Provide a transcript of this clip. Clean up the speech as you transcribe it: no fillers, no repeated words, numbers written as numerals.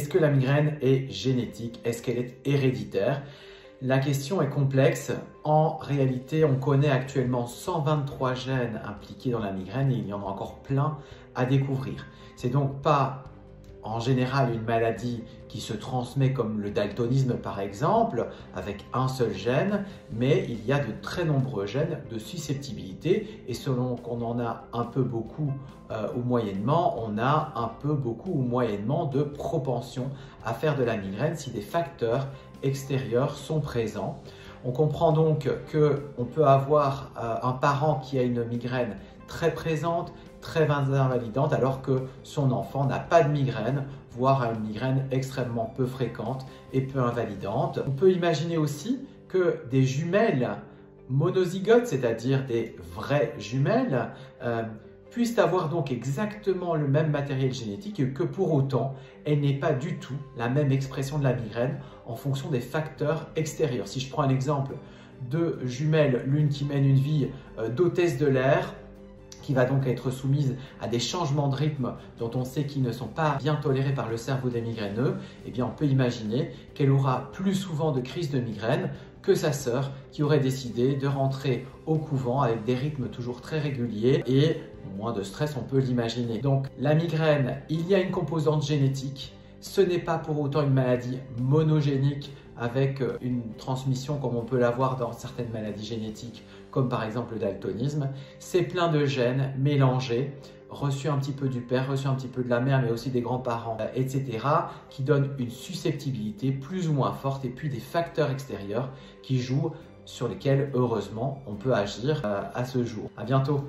est-ce que la migraine est génétique? Est-ce qu'elle est héréditaire? La question est complexe. En réalité, on connaît actuellement 123 gènes impliqués dans la migraine et il y en a encore plein à découvrir. C'est donc pas en général une maladie qui se transmet comme le daltonisme par exemple, avec un seul gène, mais il y a de très nombreux gènes de susceptibilité et selon qu'on en a un peu beaucoup ou moyennement, on a un peu beaucoup ou moyennement de propension à faire de la migraine si des facteurs extérieurs sont présents. On comprend donc qu'on peut avoir un parent qui a une migraine très présente, très invalidante, alors que son enfant n'a pas de migraine, voire a une migraine extrêmement peu fréquente et peu invalidante. On peut imaginer aussi que des jumelles monozygotes, c'est-à-dire des vraies jumelles, puissent avoir donc exactement le même matériel génétique et que pour autant, elle n'ait pas du tout la même expression de la migraine en fonction des facteurs extérieurs. Si je prends un exemple de jumelles, l'une qui mène une vie d'hôtesse de l'air, qui va donc être soumise à des changements de rythme dont on sait qu'ils ne sont pas bien tolérés par le cerveau des migraineux, eh bien on peut imaginer qu'elle aura plus souvent de crises de migraine que sa sœur qui aurait décidé de rentrer au couvent avec des rythmes toujours très réguliers et moins de stress, on peut l'imaginer. Donc la migraine, il y a une composante génétique, ce n'est pas pour autant une maladie monogénique avec une transmission comme on peut l'avoir dans certaines maladies génétiques comme par exemple le daltonisme. C'est plein de gènes mélangés, reçus un petit peu du père, reçus un petit peu de la mère, mais aussi des grands-parents, etc., qui donnent une susceptibilité plus ou moins forte et puis des facteurs extérieurs qui jouent sur lesquels, heureusement, on peut agir à ce jour. À bientôt!